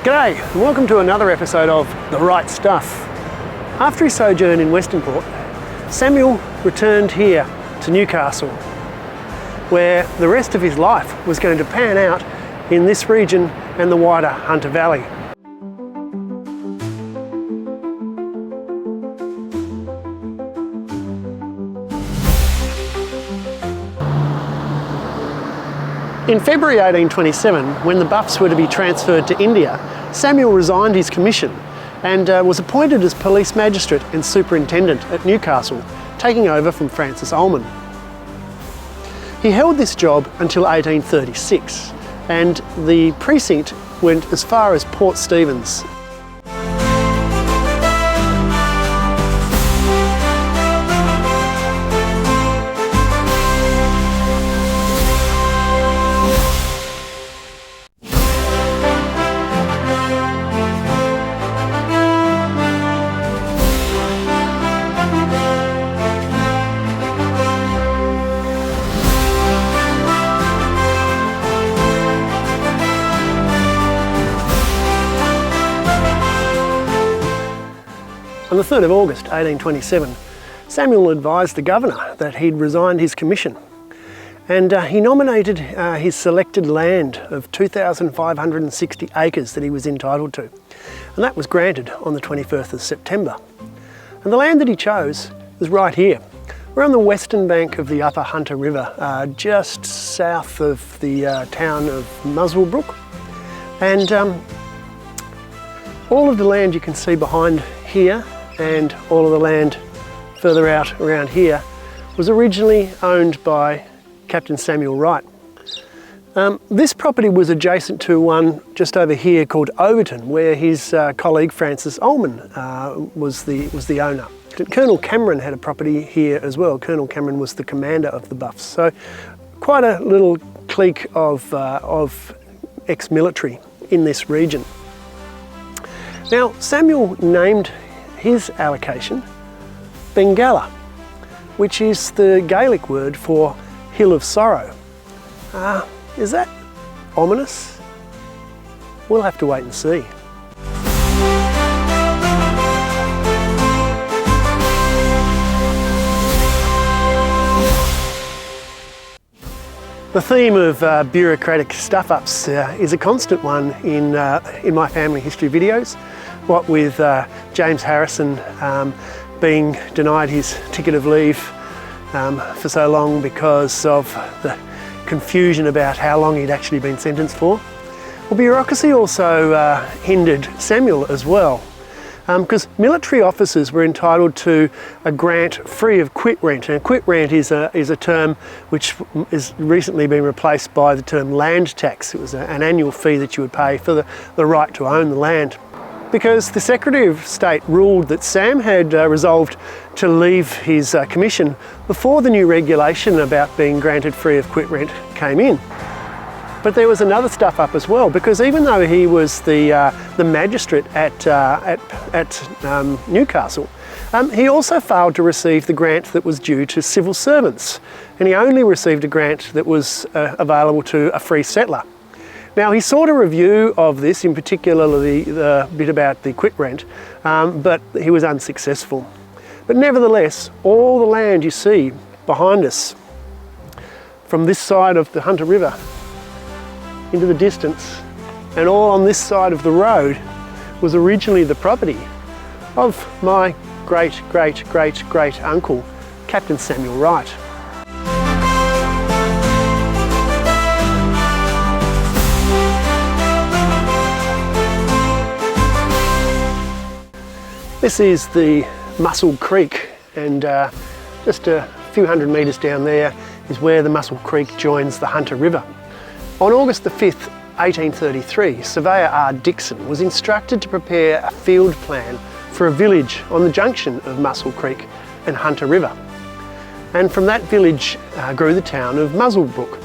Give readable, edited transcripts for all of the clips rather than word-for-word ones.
G'day and welcome to another episode of The Wright Stuff. After his sojourn in Westernport, Samuel returned here to Newcastle, where the rest of his life was going to pan out in this region and the wider Hunter Valley. In February 1827, when the Buffs were to be transferred to India, Samuel resigned his commission and was appointed as police magistrate and superintendent at Newcastle, taking over from Francis Ullman. He held this job until 1836, and the precinct went as far as Port Stephens. On the 3rd of August 1827, Samuel advised the governor that he'd resigned his commission, and he nominated his selected land of 2,560 acres that he was entitled to, and that was granted on the 21st of September. And the land that he chose was right here. We're on the western bank of the upper Hunter River, just south of the town of Muswellbrook, and all of the land you can see behind here and all of the land further out around here was originally owned by Captain Samuel Wright. This property was adjacent to one just over here called Overton, where his colleague Francis Ullman was the owner. Colonel Cameron had a property here as well. Colonel Cameron was the commander of the Buffs, so quite a little clique of ex-military in this region. Now, Samuel named his allocation Bengalla, which is the Gaelic word for hill of sorrow. Is that ominous? We'll have to wait and see. The theme of bureaucratic stuff-ups is a constant one in my family history videos. What with James Harrison being denied his ticket of leave for so long because of the confusion about how long he'd actually been sentenced for. Well, bureaucracy also hindered Samuel as well, because military officers were entitled to a grant free of quit rent. And quit rent is a term which has recently been replaced by the term land tax. It was an annual fee that you would pay for the right to own the land. Because the Secretary of State ruled that Sam had resolved to leave his commission before the new regulation about being granted free of quit rent came in. But there was another stuff up as well, because even though he was the magistrate at Newcastle, he also failed to receive the grant that was due to civil servants, and he only received a grant that was available to a free settler. Now, he sought a review of this, in particular the bit about the quit rent, but he was unsuccessful. But nevertheless, all the land you see behind us, from this side of the Hunter River into the distance, and all on this side of the road, was originally the property of my great uncle, Captain Samuel Wright. This is the Muscle Creek, and just a few hundred metres down there is where the Muscle Creek joins the Hunter River. On August the 5th, 1833, Surveyor R. Dixon was instructed to prepare a field plan for a village on the junction of Muscle Creek and Hunter River. And from that village grew the town of Muswellbrook.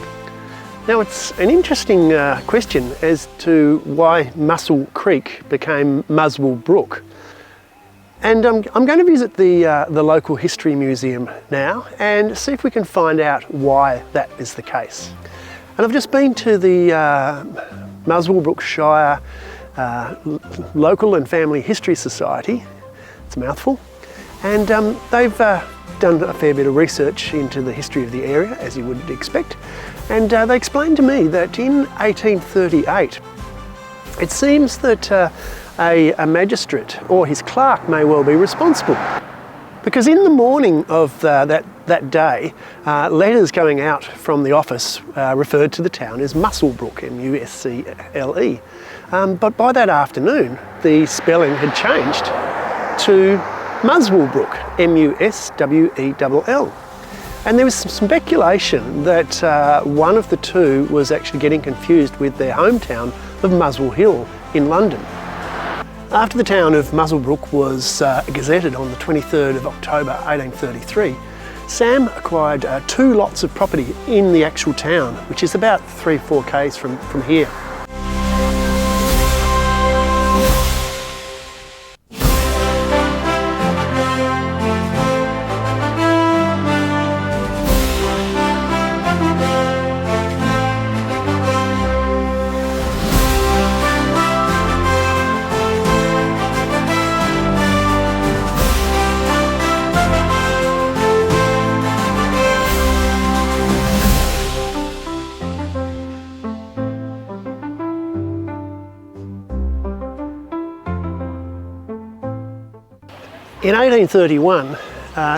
Now, it's an interesting question as to why Muscle Creek became Muswellbrook. And I'm going to visit the local history museum now and see if we can find out why that is the case. And I've just been to the Muswellbrook Shire Local and Family History Society. It's a mouthful. And they've done a fair bit of research into the history of the area, as you would expect. And they explained to me that in 1838, it seems that a magistrate or his clerk may well be responsible. Because in the morning of that day, letters going out from the office referred to the town as Muswellbrook, M-U-S-C-L-E. But by that afternoon, the spelling had changed to Muswellbrook, M-U-S-W-E-L-L. And there was some speculation that one of the two was actually getting confused with their hometown of Muswell Hill in London. After the town of Muswellbrook was gazetted on the 23rd of October 1833, Sam acquired 2 lots of property in the actual town, which is about 3-4 k's from here. In 1831,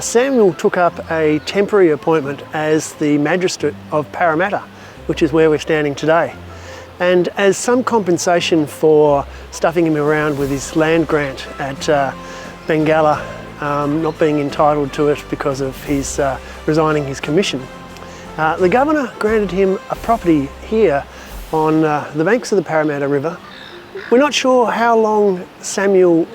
Samuel took up a temporary appointment as the Magistrate of Parramatta, which is where we're standing today. And as some compensation for stuffing him around with his land grant at Bengalla, not being entitled to it because of his resigning his commission, the Governor granted him a property here on the banks of the Parramatta River. We're not sure how long Samuel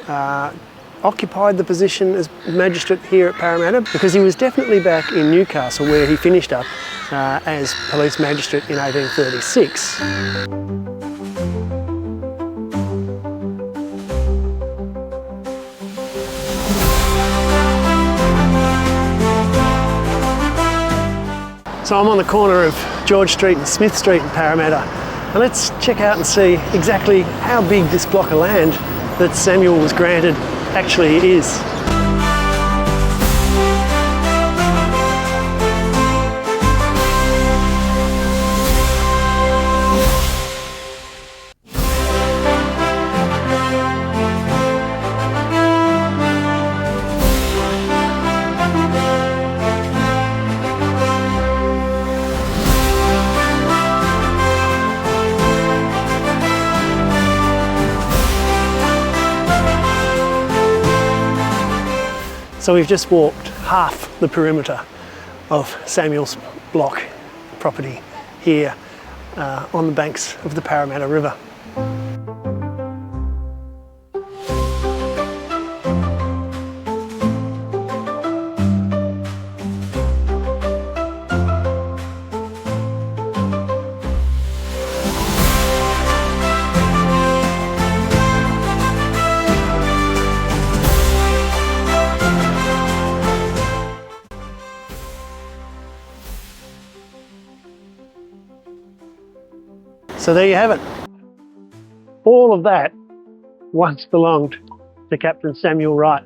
occupied the position as magistrate here at Parramatta, because he was definitely back in Newcastle where he finished up as police magistrate in 1836. So I'm on the corner of George Street and Smith Street in Parramatta, and let's check out and see exactly how big this block of land that Samuel was granted actually is. So we've just walked half the perimeter of Samuel's block property here on the banks of the Parramatta River. So there you have it. All of that once belonged to Captain Samuel Wright.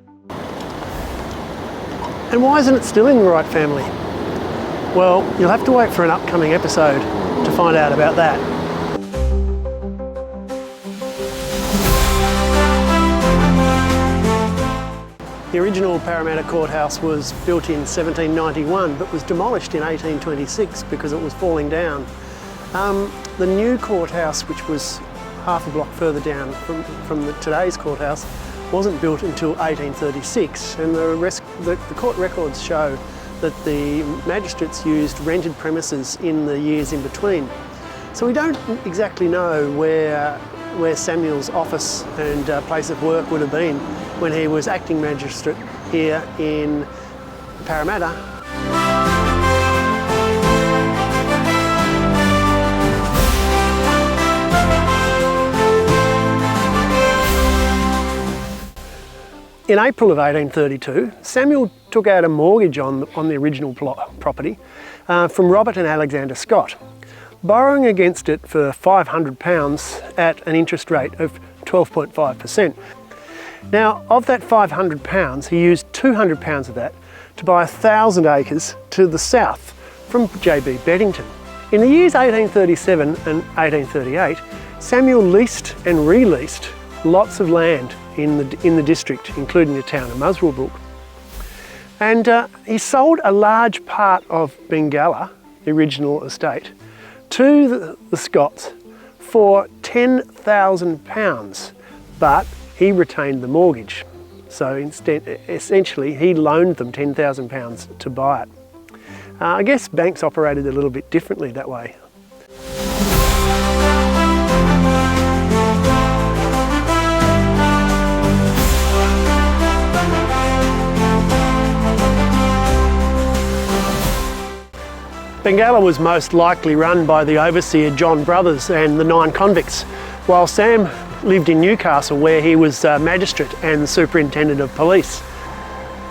And why isn't it still in the Wright family? Well, you'll have to wait for an upcoming episode to find out about that. The original Parramatta Courthouse was built in 1791 but was demolished in 1826 because it was falling down. The new courthouse, which was half a block further down from today's courthouse, wasn't built until 1836, and the court records show that the magistrates used rented premises in the years in between. So we don't exactly know where Samuel's office and place of work would have been when he was acting magistrate here in Parramatta. In April of 1832, Samuel took out a mortgage on the original property from Robert and Alexander Scott, borrowing against it for £500 at an interest rate of 12.5%. Now, of that £500, he used £200 of that to buy 1,000 acres to the south from J.B. Beddington. In the years 1837 and 1838, Samuel leased and released lots of land in the district, including the town of Muswellbrook. And he sold a large part of Bengalla, the original estate, to the Scots for £10,000, but he retained the mortgage. So instead, essentially, he loaned them £10,000 to buy it. I guess banks operated a little bit differently that way. Bengalla was most likely run by the overseer John Brothers and the 9 convicts, while Sam lived in Newcastle, where he was magistrate and the superintendent of police.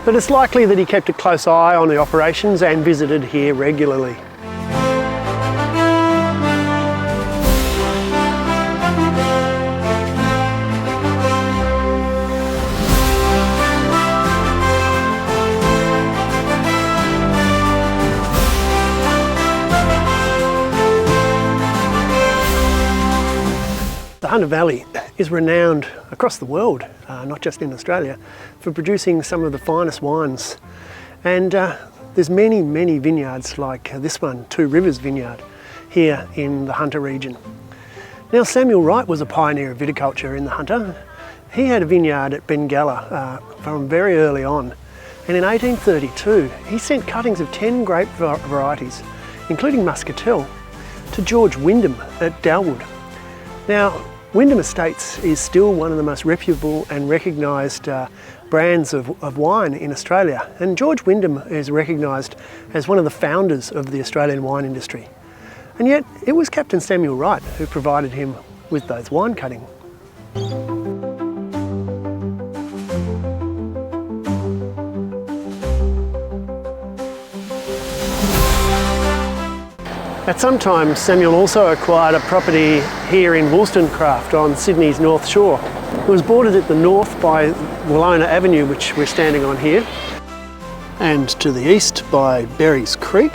But it's likely that he kept a close eye on the operations and visited here regularly. The Hunter Valley is renowned across the world, not just in Australia, for producing some of the finest wines. And there's many, many vineyards like this one, Two Rivers Vineyard, here in the Hunter region. Now, Samuel Wright was a pioneer of viticulture in the Hunter. He had a vineyard at Bengalla from very early on. And in 1832, he sent cuttings of 10 grape varieties, including Muscatel, to George Wyndham at Dalwood. Now, Wyndham Estates is still one of the most reputable and recognised brands of wine in Australia, and George Wyndham is recognised as one of the founders of the Australian wine industry. And yet it was Captain Samuel Wright who provided him with those wine cuttings. At some time, Samuel also acquired a property here in Westernport on Sydney's North Shore. It was bordered at the north by Wallona Avenue, which we're standing on here, and to the east by Berries Creek.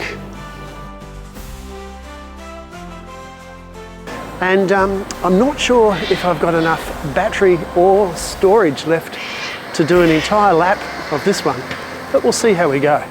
And I'm not sure if I've got enough battery or storage left to do an entire lap of this one, but we'll see how we go.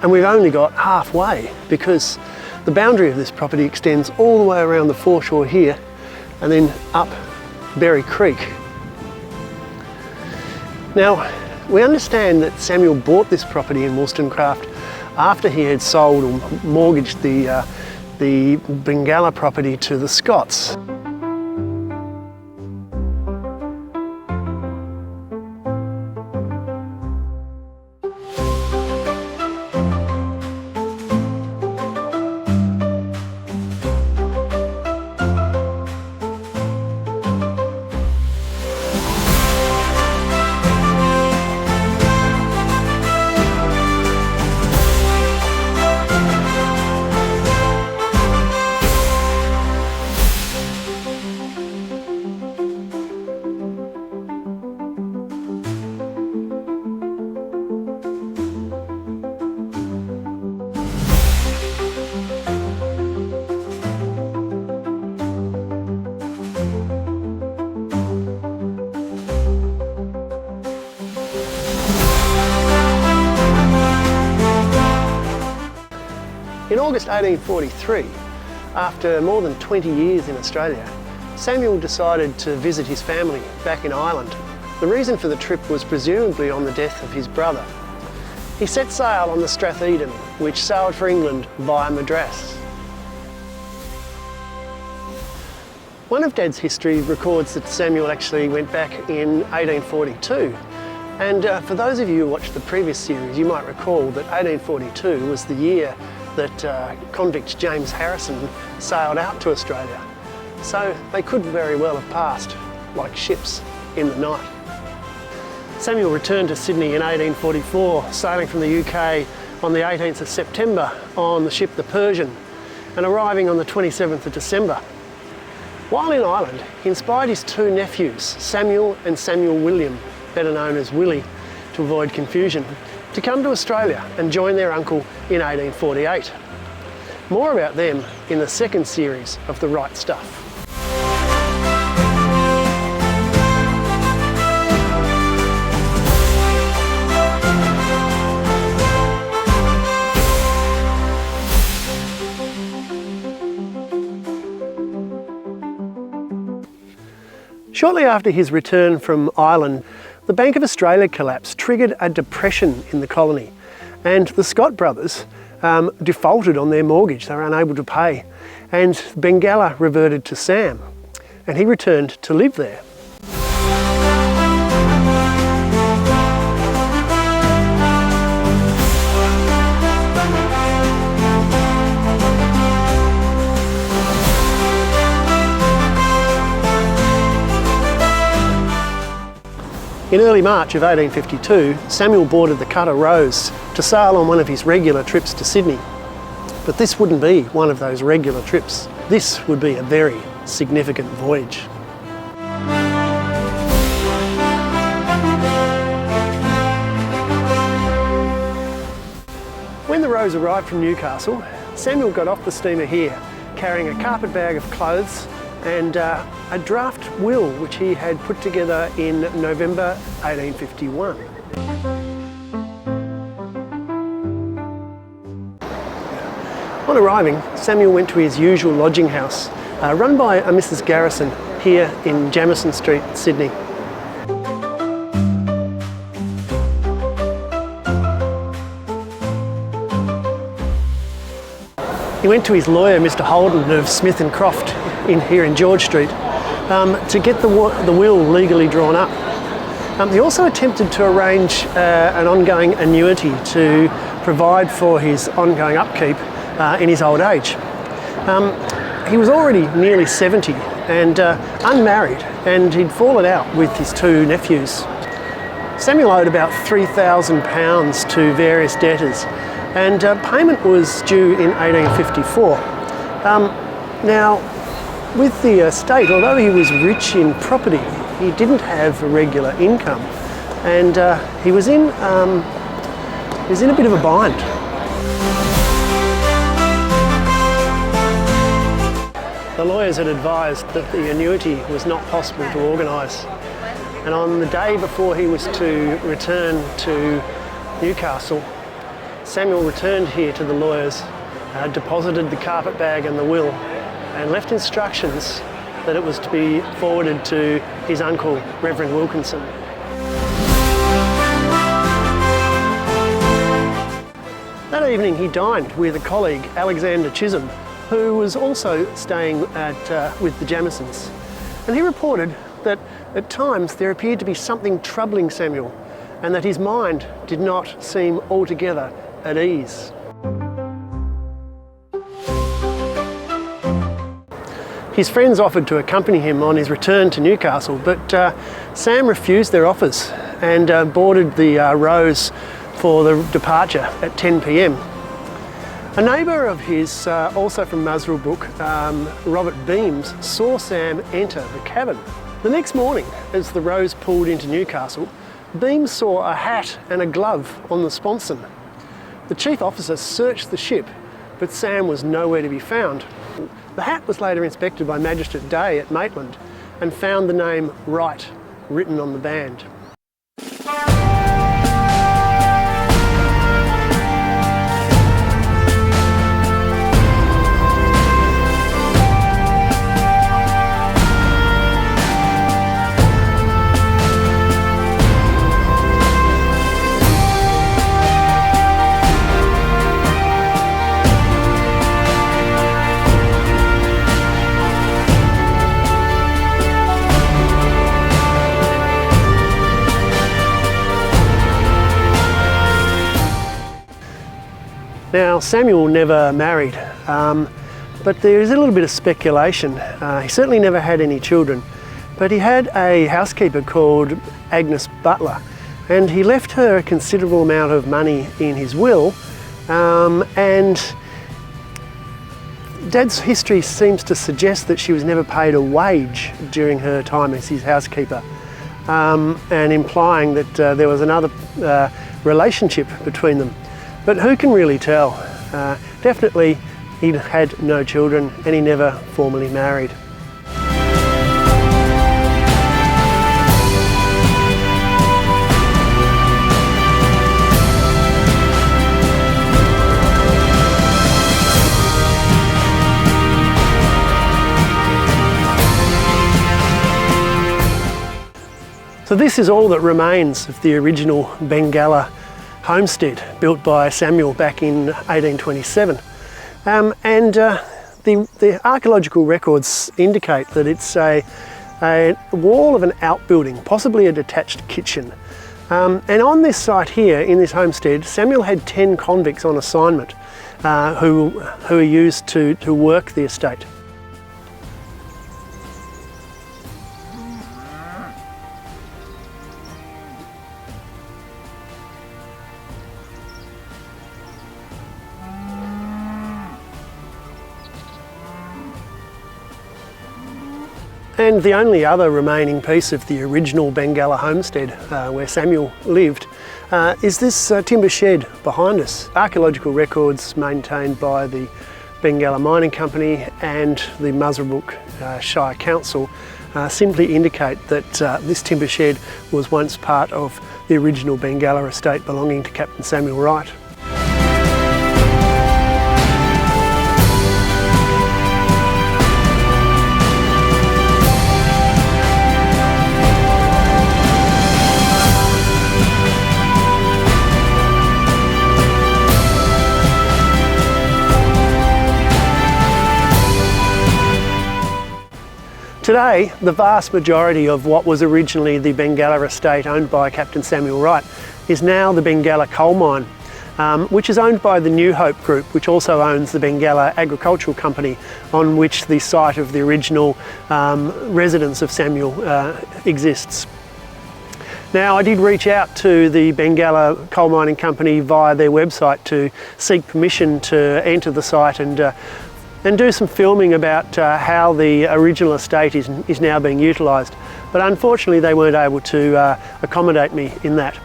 And we've only got halfway because the boundary of this property extends all the way around the foreshore here and then up Berry Creek. Now, we understand that Samuel bought this property in Wollstonecraft after he had sold or mortgaged the Bengalla property to the Scots. In August 1843, after more than 20 years in Australia, Samuel decided to visit his family back in Ireland. The reason for the trip was presumably on the death of his brother. He set sail on the Stratheden, which sailed for England via Madras. One of Dad's history records that Samuel actually went back in 1842. And for those of you who watched the previous series, you might recall that 1842 was the year that convict James Harrison sailed out to Australia. So they could very well have passed like ships in the night. Samuel returned to Sydney in 1844, sailing from the UK on the 18th of September on the ship the Persian and arriving on the 27th of December. While in Ireland, he inspired his two nephews, Samuel and Samuel William, better known as Willie, to avoid confusion, to come to Australia and join their uncle in 1848. More about them in the second series of the Wright Stuff. Shortly after his return from Ireland, the Bank of Australia collapse triggered a depression in the colony, and the Scott brothers defaulted on their mortgage. They were unable to pay, and Bengalla reverted to Sam, and he returned to live there. In early March of 1852, Samuel boarded the cutter Rose to sail on one of his regular trips to Sydney. But this wouldn't be one of those regular trips. This would be a very significant voyage. When the Rose arrived from Newcastle, Samuel got off the steamer here, carrying a carpet bag of clothes and a draft will which he had put together in November 1851. On arriving, Samuel went to his usual lodging house, run by a Mrs. Garrison here in Jamieson Street, Sydney. He went to his lawyer, Mr. Holden of Smith and Croft, here in George Street, to get the will legally drawn up. He also attempted to arrange an ongoing annuity to provide for his ongoing upkeep in his old age. He was already nearly 70 and unmarried, and he'd fallen out with his two nephews. Samuel owed about £3,000 to various debtors, and payment was due in 1854. Now, with the estate, although he was rich in property, he didn't have a regular income, and he was in a bit of a bind. The lawyers had advised that the annuity was not possible to organise, and on the day before he was to return to Newcastle, Samuel returned here to the lawyers, deposited the carpet bag and the will, and left instructions that it was to be forwarded to his uncle, Reverend Wilkinson. That evening he dined with a colleague, Alexander Chisholm, who was also staying with the Jamiesons. And he reported that at times there appeared to be something troubling Samuel, and that his mind did not seem altogether at ease. His friends offered to accompany him on his return to Newcastle, but Sam refused their offers and boarded the Rose for the departure at 10 p.m. A neighbour of his, also from Muswellbrook, Robert Beams, saw Sam enter the cabin. The next morning, as the Rose pulled into Newcastle, Beams saw a hat and a glove on the sponson. The chief officer searched the ship, but Sam was nowhere to be found. The hat was later inspected by Magistrate Day at Maitland and found the name Wright written on the band. Now, Samuel never married, but there is a little bit of speculation. He certainly never had any children, but he had a housekeeper called Agnes Butler, and he left her a considerable amount of money in his will, and Dad's history seems to suggest that she was never paid a wage during her time as his housekeeper, and implying that there was another relationship between them. But who can really tell? Definitely he had no children and he never formally married. So this is all that remains of the original Bengalla homestead built by Samuel back in 1827. The archaeological records indicate that it's a wall of an outbuilding, possibly a detached kitchen. And on this site here, in this homestead, Samuel had 10 convicts on assignment who are used to work the estate. And the only other remaining piece of the original Bengalla homestead where Samuel lived is this timber shed behind us. Archaeological records maintained by the Bengalla Mining Company and the Muswellbrook Shire Council simply indicate that this timber shed was once part of the original Bengalla estate belonging to Captain Samuel Wright. Today, the vast majority of what was originally the Bengalla estate owned by Captain Samuel Wright is now the Bengalla coal mine, which is owned by the New Hope Group, which also owns the Bengalla Agricultural Company, on which the site of the original residence of Samuel exists. Now, I did reach out to the Bengalla Coal Mining Company via their website to seek permission to enter the site and do some filming about how the original estate is now being utilised. But unfortunately they weren't able to accommodate me in that.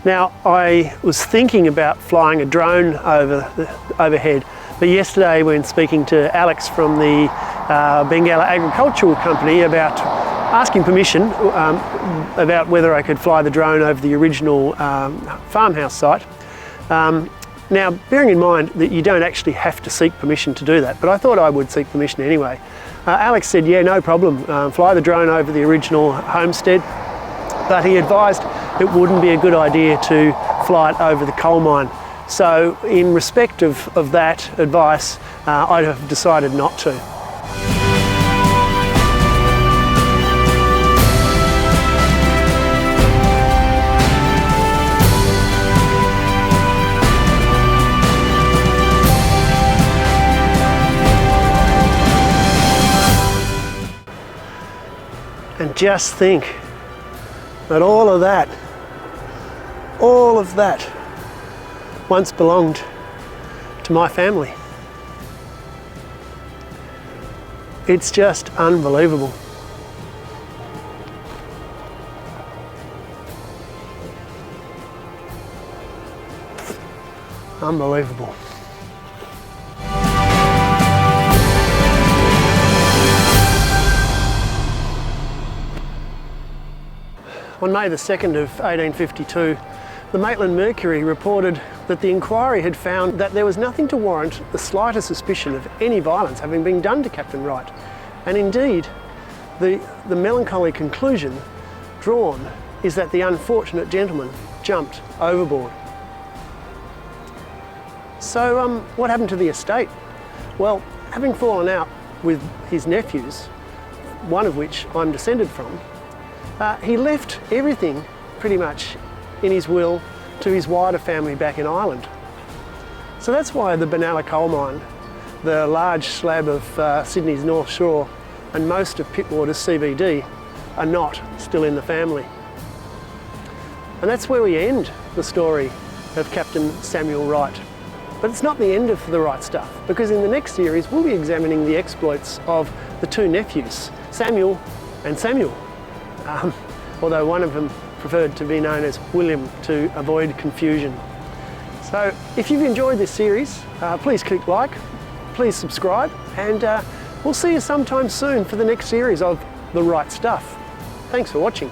Now, I was thinking about flying a drone overhead, but yesterday when speaking to Alex from the Bengalla Agricultural Company about asking permission about whether I could fly the drone over the original farmhouse site, now, bearing in mind that you don't actually have to seek permission to do that, but I thought I would seek permission anyway. Alex said, yeah, no problem, fly the drone over the original homestead, but he advised it wouldn't be a good idea to fly it over the coal mine. So in respect of that advice, I have decided not to. And just think that all of that once belonged to my family. It's just unbelievable. Unbelievable. On May the 2nd of 1852, the Maitland Mercury reported that the inquiry had found that there was nothing to warrant the slightest suspicion of any violence having been done to Captain Wright. And indeed, the melancholy conclusion drawn is that the unfortunate gentleman jumped overboard. So what happened to the estate? Well, having fallen out with his nephews, one of which I'm descended from, he left everything pretty much in his will to his wider family back in Ireland. So that's why the Bengalla coal mine, the large slab of Sydney's North Shore, and most of Pittwater's CBD are not still in the family. And that's where we end the story of Captain Samuel Wright. But it's not the end of the Wright Stuff, because in the next series we'll be examining the exploits of the two nephews, Samuel and Samuel, although one of them preferred to be known as William to avoid confusion. So if you've enjoyed this series, please click like, please subscribe, and we'll see you sometime soon for the next series of The Wright Stuff. Thanks for watching.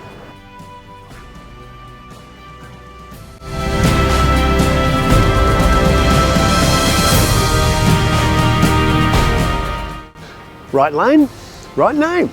Right lane, right name.